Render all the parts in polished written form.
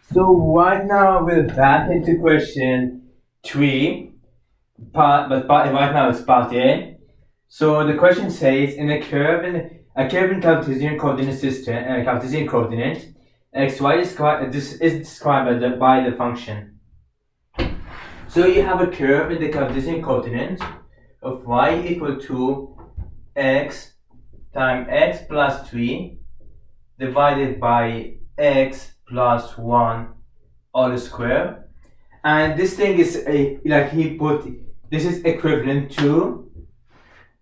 So right now we're back into question 3, right now it's part A. So the question says in a curve in Cartesian coordinate system, Cartesian coordinate, this is described by the function. So you have a curve in the Cartesian coordinate of y equal to x times x plus 3 divided by x plus 1 all square. And this thing is this is equivalent to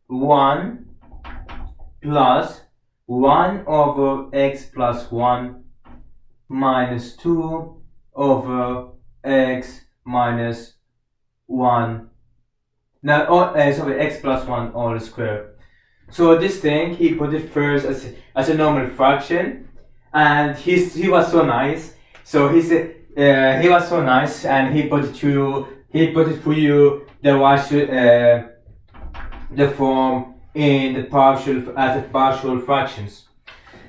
1 plus 1 over x plus 1 minus 2 over x minus 1. Now, sorry, x plus 1 all square. So this thing, he put it first as a normal fraction, and he was so nice. So he said he was so nice, and he put it for you the form in the partial fractions.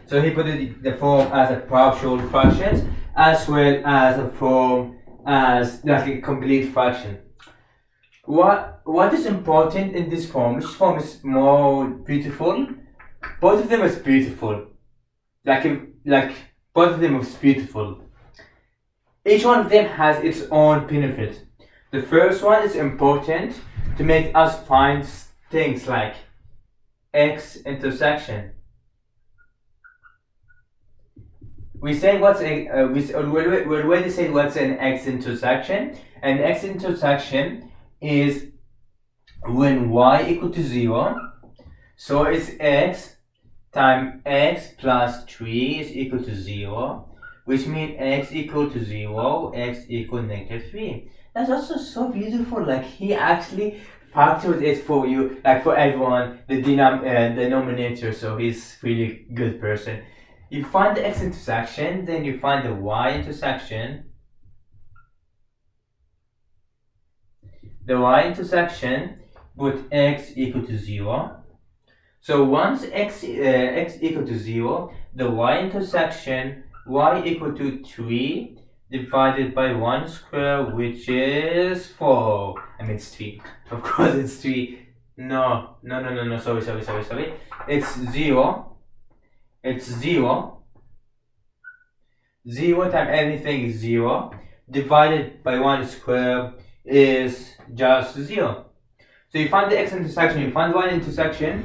So he put it the form as a partial fractions as well as a form as like a complete fraction. What is important in this form? Which form is more beautiful? Both of them is beautiful. Like both of them is beautiful. Each one of them has its own benefit. The first one is important to make us find things like x intersection. We say what's we already said what's an x intersection. An x intersection is when y equal to 0. So it's x times x plus 3 is equal to 0, which means x equal to 0, x equal negative 3. That's also so beautiful. Like he actually factored it for you, like for everyone, the denominator. So he's really good person. You find the x intersection, then you find the y intersection. The y intersection with x equal to 0. So once x equal to 0, the y intersection y equal to 3 divided by 1 square, which is 4. I mean it's 3. Of course it's 3. No. Sorry. It's 0. It's 0. 0 times everything is 0. Divided by 1 square is just 0. So you find the x intersection, you find the y intersection,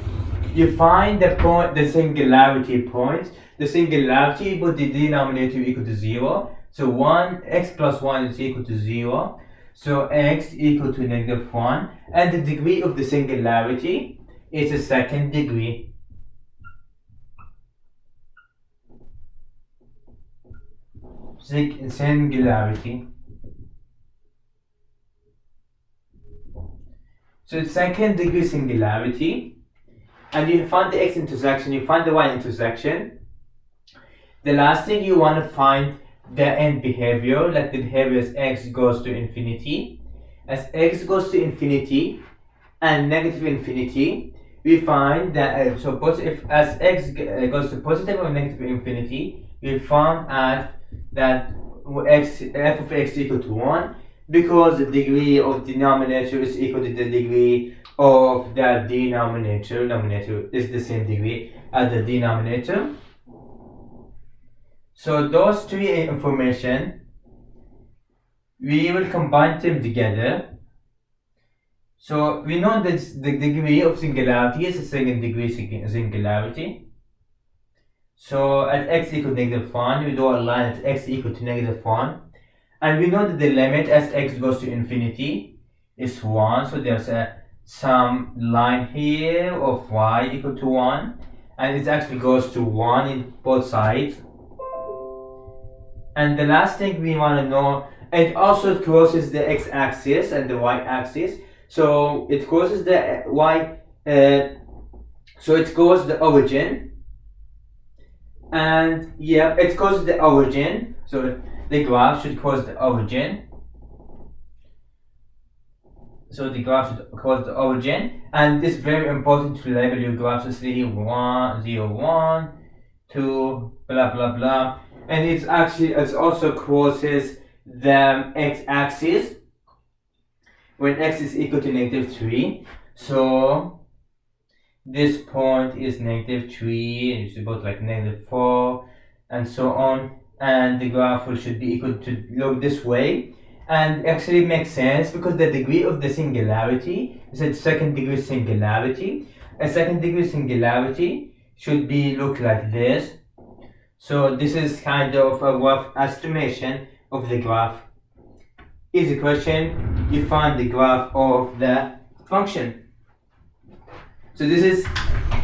you find the singularity point. The singularity but the denominator equal to 0. So x plus 1 is equal to 0. So x equal to negative 1. And the degree of the singularity is a second degree. Singularity. So it's second degree singularity. And you find the x intersection, you find the y intersection. The last thing you want to find the end behavior, like the behavior as x goes to infinity. As x goes to infinity and negative infinity, we find that as x goes to positive or negative infinity, we found that f of x equal to 1, because the degree of denominator is equal to the degree of the denominator. Denominator is the same degree as the denominator. So those three information, we will combine them together. So we know that the degree of singularity is a second degree singularity. So at x equal to negative 1, we draw a line at x equal to negative 1. And we know that the limit as x goes to infinity is 1. So there's some line here of y equal to 1. And it actually goes to 1 in both sides. And the last thing we want to know, it also crosses the x-axis and the y-axis. So it crosses the so it goes the origin. And yeah, it goes the origin. So the graph should cross the origin. So the graph should cross the origin. And it's very important to label your graphs as 1, 0, 1, 2, blah blah blah. and it also crosses the x-axis when x is equal to -3. So this point is -3, and it's about like -4, and so on. And the graph should be equal to look this way. And actually it makes sense because the degree of the singularity is a second degree singularity. A second degree singularity should be look like this. So this is kind of a rough estimation of the graph. Easy question, you find the graph of the function. So this is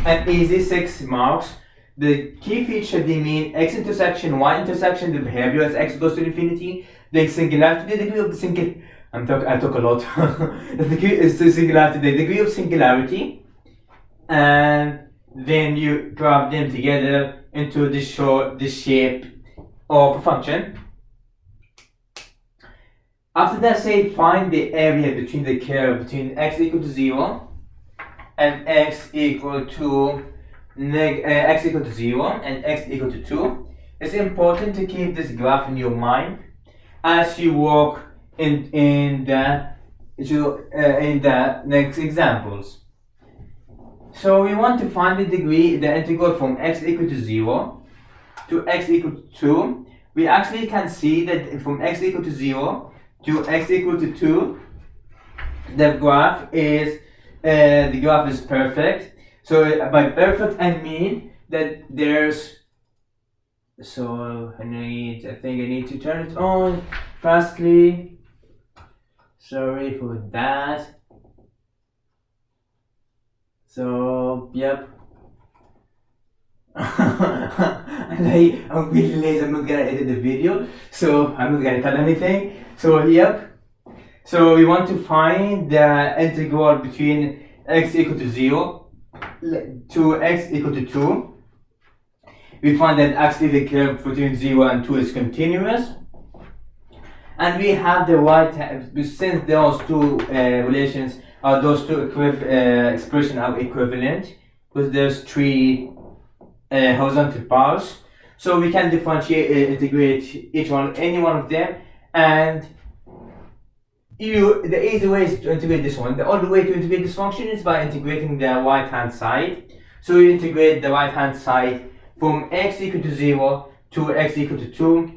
an easy 6 marks. The key feature, they mean x intersection, y intersection, the behavior as x goes to infinity, the singularity, the degree of the I talk a lot. The degree is the singularity, the degree of singularity, and then you graph them together into the shape of a function. After that, say find the area between the curve between x equal to 0 and x equal to 0 and x equal to 2. It's important to keep this graph in your mind as you work in the next examples. So we want to find the integral from x equal to 0 to x equal to 2. We actually can see that from x equal to 0 to x equal to 2, the graph is perfect. So by perfect I mean that there's, so I think I need to turn it on fastly. Sorry for that. So yep. I'm really lazy, I'm not gonna edit the video, so I'm not gonna cut anything. So yep. So we want to find the integral between x equal to 0 to x equal to 2. We find that actually the curve between 0 and 2 is continuous. And we have the right hand, since those two relations are, those two expressions are equivalent, because there's 3 horizontal bars. So we can integrate any one of them, and the easy way is to integrate this one. The only way to integrate this function is by integrating the right hand side. So you integrate the right hand side from x equal to 0 to x equal to 2.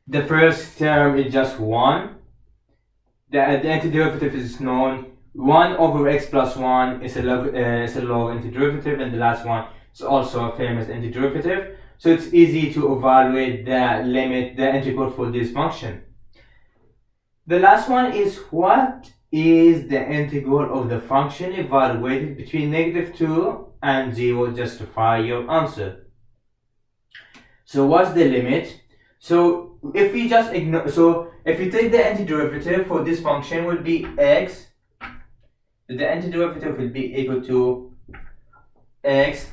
The first term is just 1. The antiderivative is known. 1 over x plus 1 is a log antiderivative, and the last one is also a famous antiderivative. So it's easy to evaluate the integral for this function. The last one is, what is the integral of the function evaluated between -2 and 0? Justify your answer. So what's the limit? So if we just ignore, so if you take the antiderivative for this function will be x, the antiderivative will be equal to x.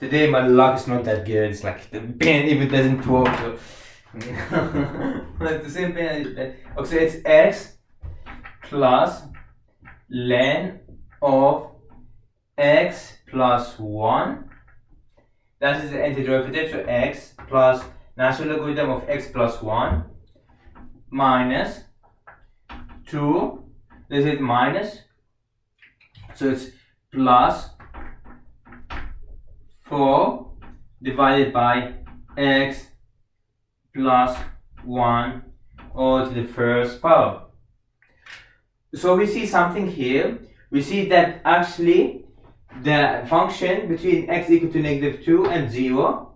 Today my luck is not that good. It's like the pen even doesn't work. So it's the same pen. Okay, so it's x plus ln of x plus 1. That is the antiderivative. So x plus natural logarithm of x plus 1 minus 2. This is minus. So it's plus 4 divided by x plus 1 all to the first power. So we see something here. We see that actually the function between x equal to -2 and 0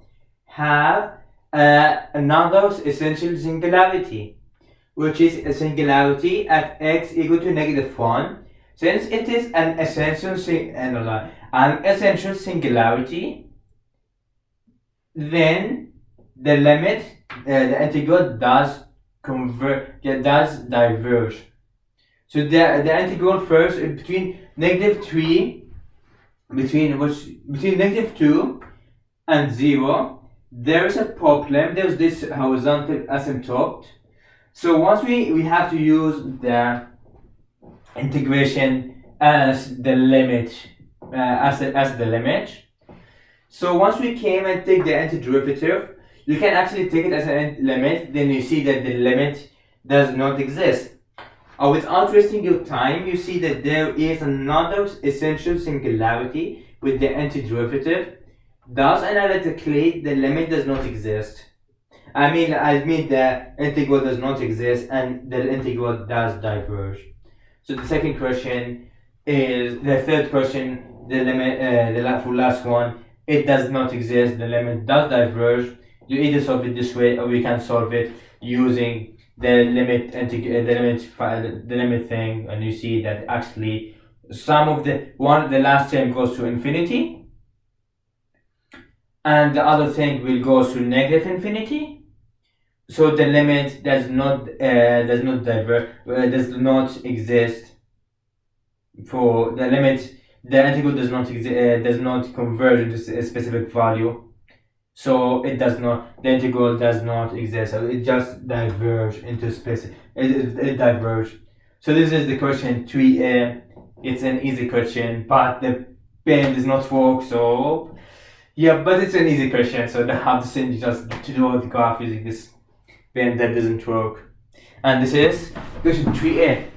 have another essential singularity, which is a singularity at x equal to -1. Since it is an essential singularity, then the limit, the integral does diverge. So the integral first between -3, between -2 and 0, there is a problem. There's this horizontal asymptote. So once we have to use the integration as the limit, as the limit. So once we came and take the antiderivative, you can actually take it as an limit, then you see that the limit does not exist. Without wasting your time, you see that there is another essential singularity with the antiderivative. Thus, analytically, the limit does not exist. I mean the integral does not exist and the integral does diverge. So the second question is the third question. The limit, for last one, it does not exist. The limit does diverge. You either solve it this way, or we can solve it using the limit thing, and you see that actually some of the last term goes to infinity, and the other thing will go to negative infinity. So the limit does not does not exist for the limit. The integral does not converge into a specific value. So it does not. The integral does not exist. So it just diverge into space. It diverge. So this is the question 3a. It's an easy question, but the pen does not work. So yeah, but it's an easy question. So the hardest thing is just to do the graph using this pen that doesn't work. And this is question 3a.